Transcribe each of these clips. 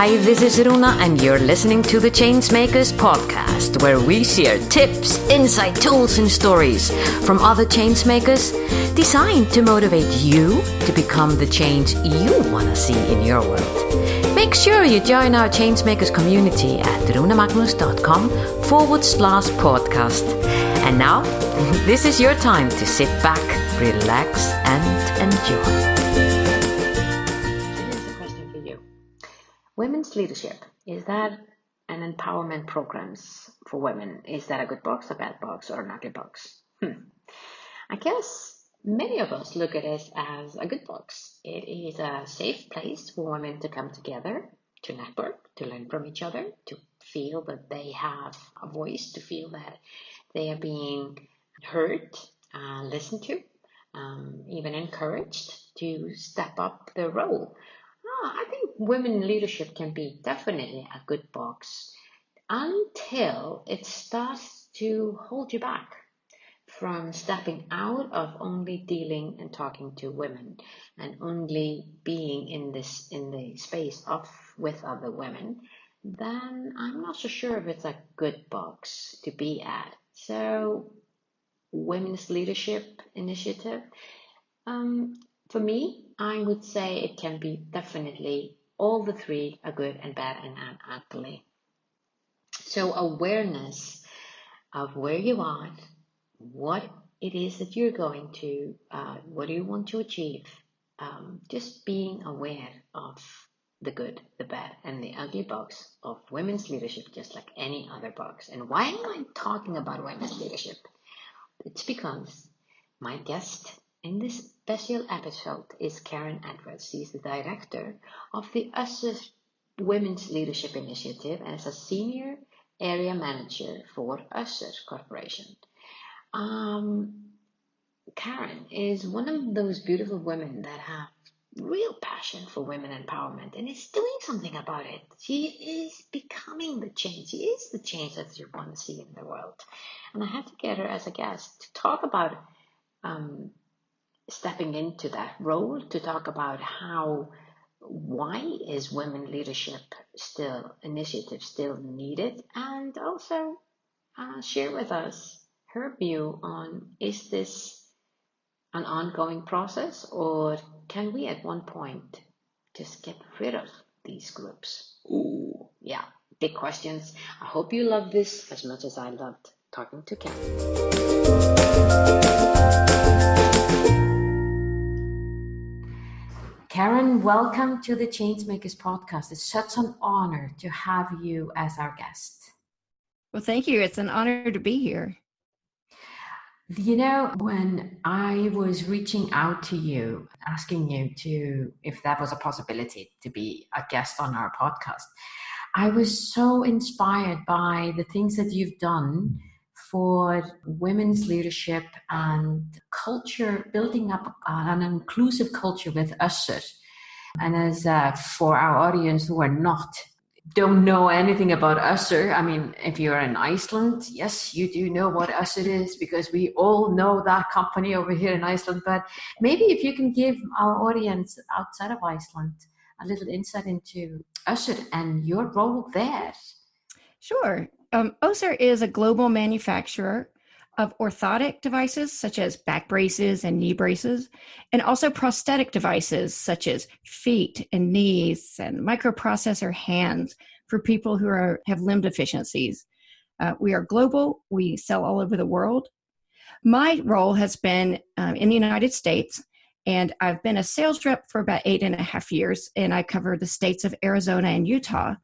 Hi, this is Runa, and you're listening to the Changemakers podcast, where we share tips, insight, tools, and stories from other changemakers designed to motivate you to become the change you want to see in your world. Make sure you join our Changemakers community at runamagnus.com/podcast. And now, this is your time to sit back, relax, and enjoy. Women's leadership, is that an empowerment programs for women? Is that a good box, a bad box, or an ugly box? I guess many of us look at it as a good box. It is a safe place for women to come together, to network, to learn from each other, to feel that they have a voice, to feel that they are being heard, listened to, even encouraged to step up their role. I think women leadership can be definitely a good box until it starts to hold you back from stepping out of only dealing and talking to women and only being in the space of with other women. Then I'm not so sure if it's a good box to be at. So, women's leadership initiative. For me, I would say it can be definitely all the three, a good and bad and an ugly. So awareness of where you are, what it is that you're going to, what do you want to achieve, just being aware of the good, the bad, and the ugly box of women's leadership, just like any other box. And why am I talking about women's leadership? It's because my guest in this special episode is Karen Edwards. She's the director of the Ossur Women's Leadership Initiative and is a senior area manager for Ossur Corporation. Karen is one of those beautiful women that have real passion for women empowerment and is doing something about it. She is becoming the change. She is the change that you want to see in the world. And I had to get her as a guest to talk about stepping into that role, to talk about why is women leadership initiative still needed, and also share with us her view on, is this an ongoing process, or can we at one point just get rid of these groups? Ooh, yeah, big questions. I hope you love this as much as I loved talking to Karen. Karen, welcome to the Changemakers podcast. It's such an honor to have you as our guest. Well, thank you. It's an honor to be here. You know, when I was reaching out to you, asking you if that was a possibility to be a guest on our podcast, I was so inspired by the things that you've done for women's leadership and culture, building up an inclusive culture with Ossur. And as for our audience who don't know anything about Ossur, I mean, if you're in Iceland, yes, you do know what Ossur is, because we all know that company over here in Iceland. But maybe if you can give our audience outside of Iceland a little insight into Ossur and your role there. Sure. Ossur is a global manufacturer of orthotic devices such as back braces and knee braces, and also prosthetic devices such as feet and knees and microprocessor hands for people who have limb deficiencies. We are global. We sell all over the world. My role has been in the United States, and I've been a sales rep for about 8.5 years, and I cover the states of Arizona and Utah.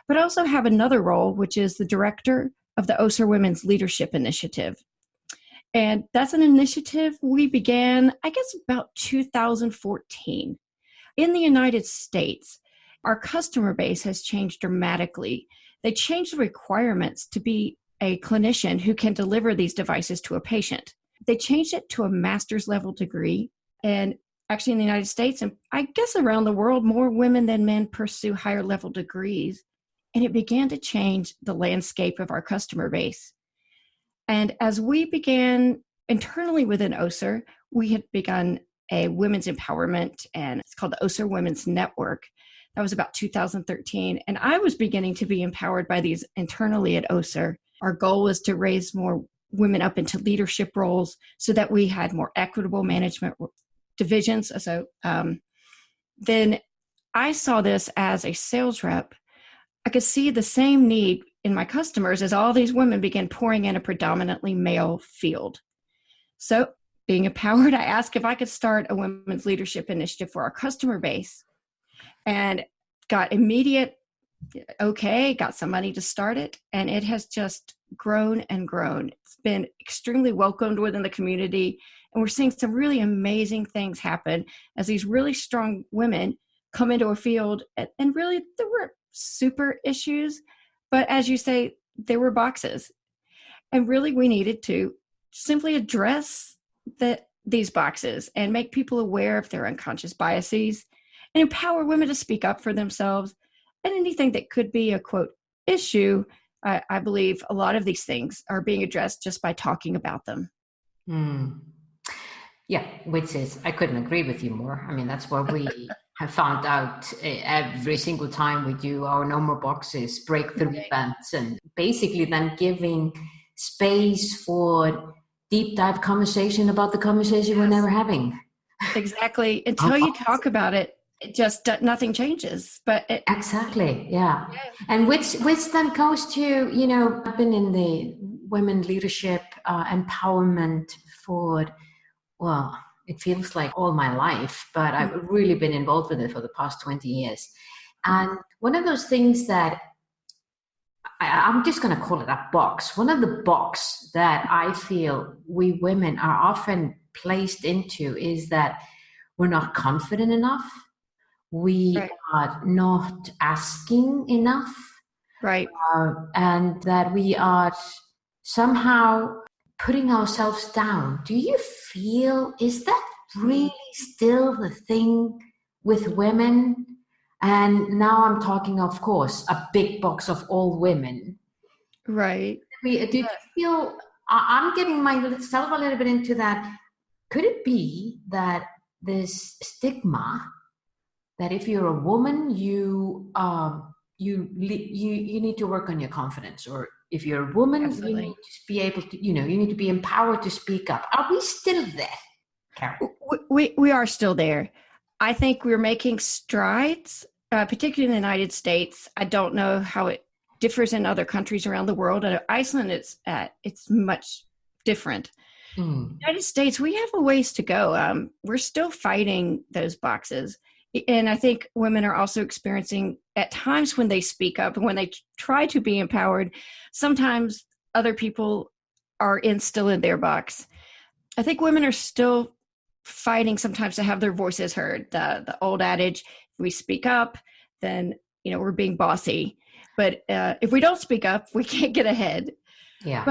But I also have another role, which is the director of the Ossur Women's Leadership Initiative. And that's an initiative we began, I guess, about 2014. In the United States, our customer base has changed dramatically. They changed the requirements to be a clinician who can deliver these devices to a patient. They changed it to a master's level degree. And actually in the United States, and I guess around the world, more women than men pursue higher level degrees. And it began to change the landscape of our customer base. And as we began internally within Ossur, we had begun a women's empowerment, and it's called the Ossur Women's Network, That was about 2013. And I was beginning to be empowered by these internally at Ossur. Our goal was to raise more women up into leadership roles so that we had more equitable management divisions. So then I saw this as a sales rep. I could see the same need in my customers as all these women began pouring in a predominantly male field. So, being empowered, I asked if I could start a women's leadership initiative for our customer base and got immediate okay, got some money to start it, and it has just grown and grown. It's been extremely welcomed within the community, and we're seeing some really amazing things happen as these really strong women come into a field, and really there were super issues, but as you say, there were boxes, and really we needed to simply address these boxes and make people aware of their unconscious biases and empower women to speak up for themselves. And anything that could be a quote issue, I believe a lot of these things are being addressed just by talking about them. Yeah, which is, I couldn't agree with you more. I mean, that's what we have found out every single time we do our No More Boxes breakthrough events, and basically then giving space for deep dive conversation about the conversation we're never having. Exactly. Until you talk about it, it just nothing changes. But exactly, yeah. And which then goes to, you know, I've been in the women leadership empowerment for, well, it feels like all my life, but I've really been involved with it for the past 20 years. And one of those things that I'm just going to call it a box. One of the box that I feel we women are often placed into is that we're not confident enough. We are not asking enough. Right. And that we are somehow putting ourselves down. Do you feel, is that really still the thing with women? And now I'm talking, of course, a big box of all women. Right. Do you feel, I'm getting myself a little bit into that. Could it be that this stigma that if you're a woman, you need to work on your confidence, or if you're a woman, you need to be able to, you need to be empowered to speak up. Are we still there, Karen? We are still there. I think we're making strides, particularly in the United States. I don't know how it differs in other countries around the world. Iceland, it's much different. United States, we have a ways to go. We're still fighting those boxes. And I think women are also experiencing at times when they speak up and when they try to be empowered, sometimes other people are still in their box. I think women are still fighting sometimes to have their voices heard. The old adage, if we speak up, then we're being bossy. But if we don't speak up, we can't get ahead. Yeah.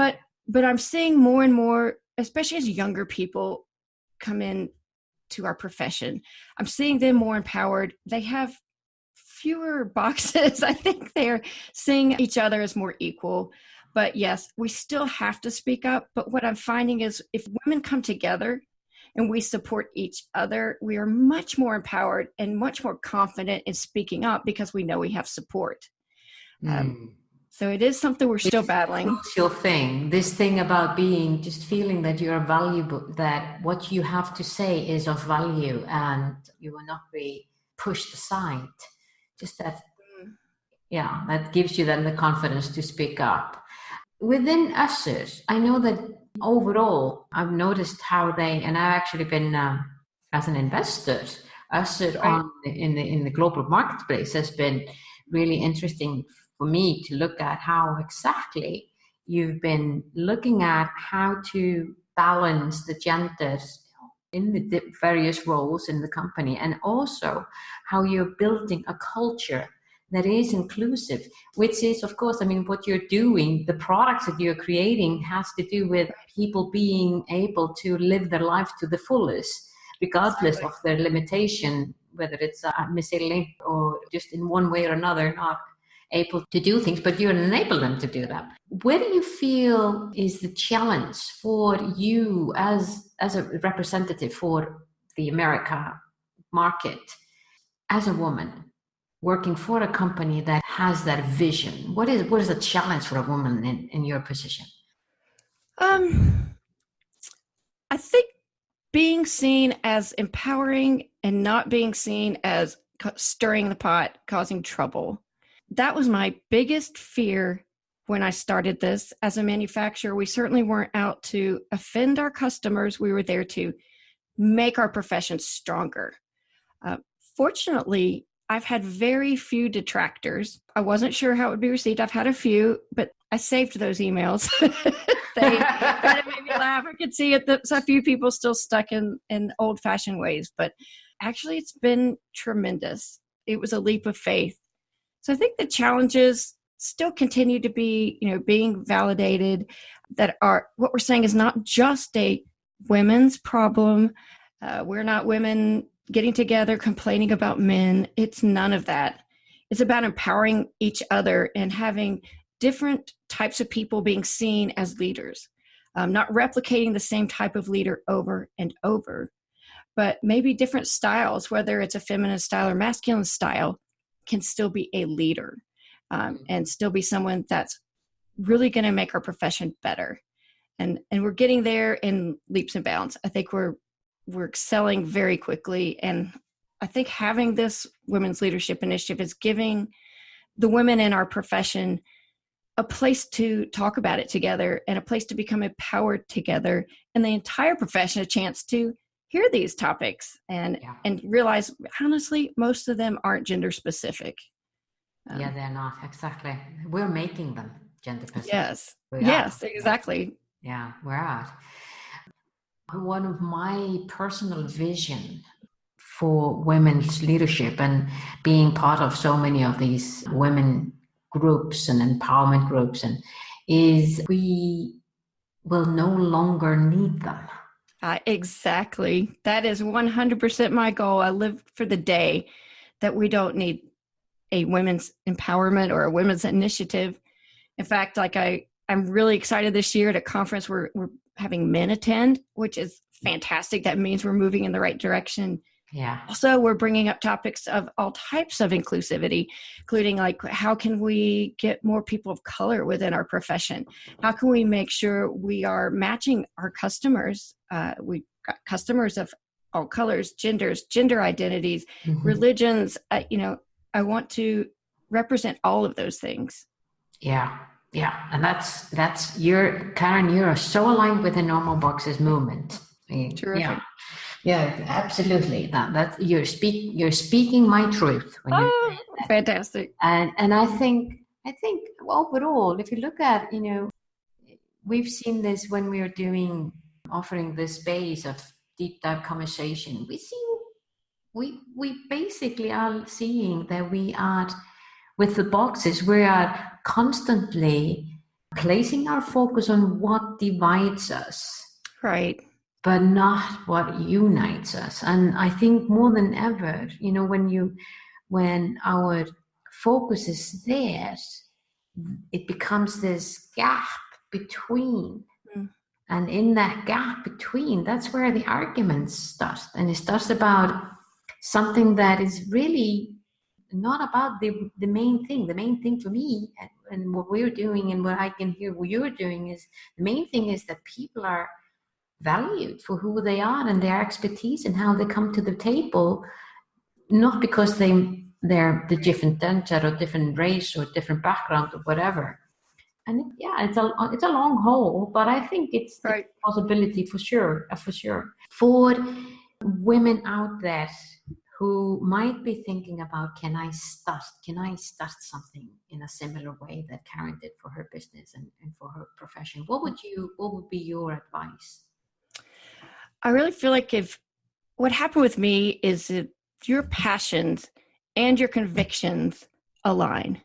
But I'm seeing more and more, especially as younger people come in to our profession, I'm seeing them more empowered. They have fewer boxes. I think they're seeing each other as more equal. But yes, we still have to speak up. But what I'm finding is if women come together and we support each other, we are much more empowered and much more confident in speaking up because we know we have support. So it is something we're still battling. Social thing, this thing about just feeling that you are valuable, that what you have to say is of value and you will not be pushed aside. Just that, that gives you then the confidence to speak up. Within Ossur, I know that overall, I've noticed how and I've actually been, as an investor, Ossur in the global marketplace has been really interesting for me to look at how exactly you've been looking at how to balance the genders in the various roles in the company, and also how you're building a culture that is inclusive, which is, of course, I mean, what you're doing, the products that you're creating has to do with people being able to live their life to the fullest, regardless of their limitation, whether it's a misaligned or just in one way or another, not able to do things, but you enable them to do that. Where do you feel is the challenge for you as a representative for the America market as a woman? working for a company that has that vision? What is a challenge for a woman in your position? I think being seen as empowering and not being seen as stirring the pot, causing trouble. That was my biggest fear when I started this as a manufacturer. We certainly weren't out to offend our customers. We were there to make our profession stronger. Fortunately, I've had very few detractors. I wasn't sure how it would be received. I've had a few, but I saved those emails. They kind of made me laugh. I could see it that a few people still stuck in old-fashioned ways, but actually it's been tremendous. It was a leap of faith. So I think the challenges still continue to be, being validated, that what we're saying is not just a women's problem. We're not women getting together complaining about men. It's none of that. It's about empowering each other and having different types of people being seen as leaders, not replicating the same type of leader over and over, but maybe different styles, whether it's a feminine style or masculine style, can still be a leader, and still be someone that's really going to make our profession better. And we're getting there in leaps and bounds. I think we're excelling very quickly. And I think having this Women's Leadership Initiative is giving the women in our profession a place to talk about it together and a place to become empowered together, and the entire profession a chance to hear these topics and realize, honestly, most of them aren't gender specific. They're not. Exactly. We're making them gender specific. Yes, exactly. Yeah, we're out. One of my personal vision for women's leadership and being part of so many of these women groups and empowerment groups is we will no longer need them. Exactly. That is 100% my goal. I live for the day that we don't need a women's empowerment or a women's initiative. In fact, I'm really excited this year at a conference we're having men attend, which is fantastic. That means we're moving in the right direction. Yeah. Also, we're bringing up topics of all types of inclusivity, including how can we get more people of color within our profession? How can we make sure we are matching our customers? We've got customers of all colors, genders, gender identities, religions. I want to represent all of those things. Yeah. Yeah. And that's Karen, you're so aligned with the Normal Boxes movement. Terrific. Yeah, absolutely. That you're speaking my truth when you fantastic. And I think overall, if you look at, we've seen this when we are offering this space of deep dive conversation. We basically are seeing that we are, with the boxes, we are constantly placing our focus on what divides us. Right. But not what unites us. And I think more than ever, when our focus is there, it becomes this gap between. And in that gap between, that's where the arguments start. And it starts about something that is really not about the main thing. The main thing for me and what we're doing and what I can hear what you're doing is, the main thing is that people are valued for who they are and their expertise and how they come to the table, not because they're the different gender or different race or different background or whatever. And it's a long haul, but I think it's a possibility for sure. For women out there who might be thinking about, can I start something in a similar way that Karen did for her business and for her profession, what would be your advice? I really feel like what happened with me is that your passions and your convictions align.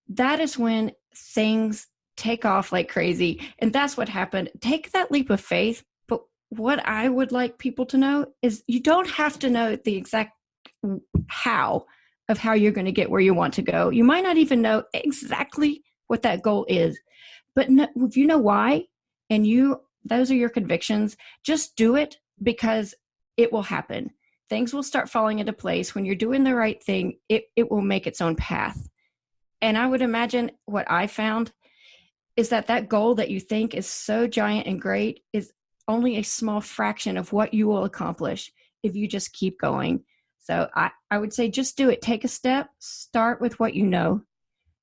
That is when things take off like crazy. And that's what happened. Take that leap of faith. But what I would like people to know is you don't have to know the exact how you're going to get where you want to go. You might not even know exactly what that goal is, but if you know why, and those are your convictions, just do it, because it will happen. things will start falling into place. When you're doing the right thing, it will make its own path. And I would imagine what I found is that goal that you think is so giant and great is only a small fraction of what you will accomplish if you just keep going. So I would say just do it. Take a step. Start with what you know.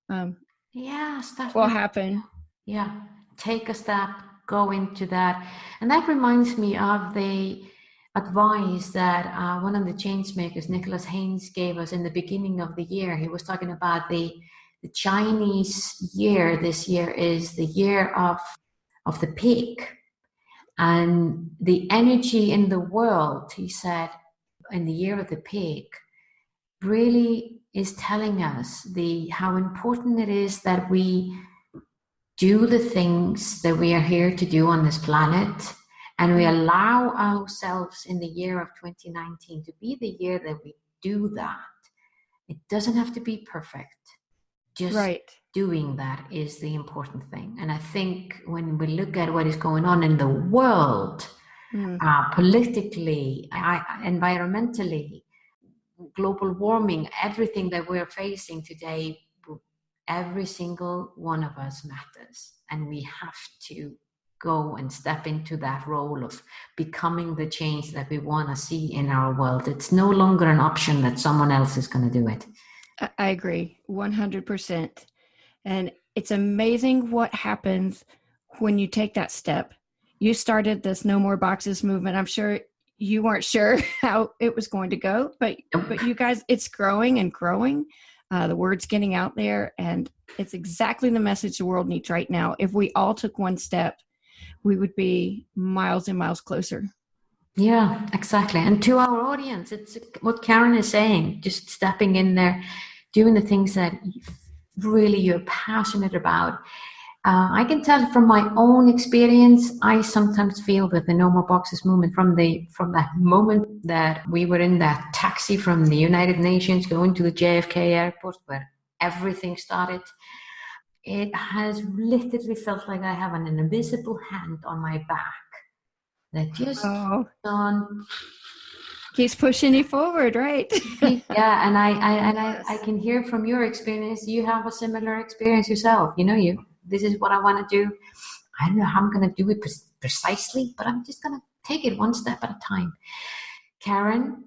Start Will with, happen. yeah, take a step, go into that. And that reminds me of the advice that one of the change makers, Nicholas Haynes, gave us in the beginning of the year. He was talking about the Chinese year. This year is the year of the pig. And the energy in the world, he said, in the year of the pig, really is telling us how important it is that we do the things that we are here to do on this planet, and we allow ourselves in the year of 2019 to be the year that we do that. It doesn't have to be perfect. Just doing that is the important thing. And I think when we look at what is going on in the world, politically, environmentally, global warming, everything that we're facing today, every single one of us matters. And we have to go and step into that role of becoming the change that we want to see in our world. It's no longer an option that someone else is going to do it. I agree 100%. And it's amazing what happens when you take that step. You started this No More Boxes movement. I'm sure you weren't sure how it was going to go, but you guys, it's growing and growing. The word's getting out there, and it's exactly the message the world needs right now. If we all took one step, we would be miles and miles closer. Yeah, exactly. And to our audience, it's what Karen is saying, just stepping in there, doing the things that really you're passionate about. I can tell from my own experience, I sometimes feel that the No More Boxes movement, from that moment that we were in that taxi from the United Nations going to the JFK airport where everything started, it has literally felt like I have an invisible hand on my back that just keeps pushing you forward, right? Yeah, and I can hear from your experience, you have a similar experience yourself. This is what I want to do. I don't know how I'm going to do it precisely, but I'm just going to take it one step at a time. Karen,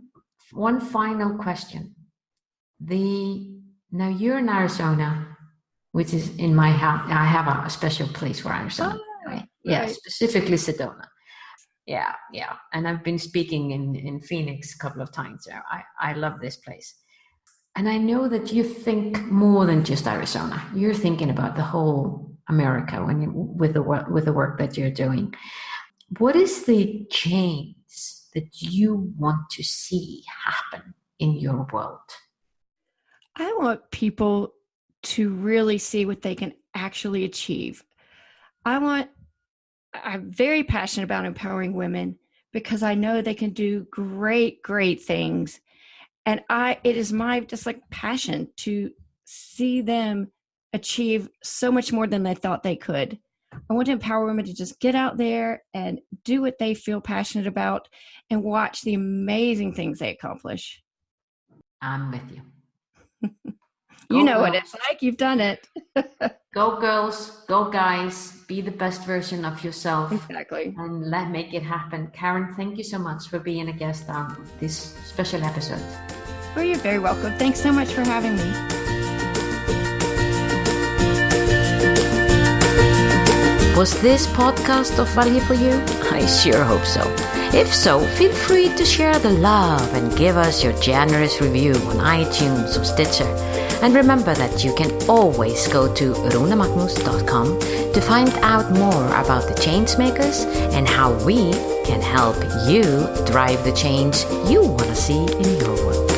one final question. Now you're in Arizona, which is in my house. I have a special place for Arizona. Right? Yeah, specifically Sedona. Yeah. And I've been speaking in Phoenix a couple of times. I love this place. And I know that you think more than just Arizona. You're thinking about the whole America with the work that you're doing. What is the change that you want to see happen in your world? I want people to really see what they can actually achieve. I'm very passionate about empowering women because I know they can do great, great things. And it is my just like passion to see them achieve so much more than they thought they could. I want to empower women to just get out there and do what they feel passionate about and watch the amazing things they accomplish. I'm with you. You know what it's like. You've done it. Go girls, go guys, be the best version of yourself. Exactly. And make it happen. Karen, thank you so much for being a guest on this special episode. Well, you're very welcome. Thanks so much for having me. Was this podcast of value for you? I sure hope so. If so, feel free to share the love and give us your generous review on iTunes or Stitcher. And remember that you can always go to runemagnus.com to find out more about the Changemakers and how we can help you drive the change you want to see in your world.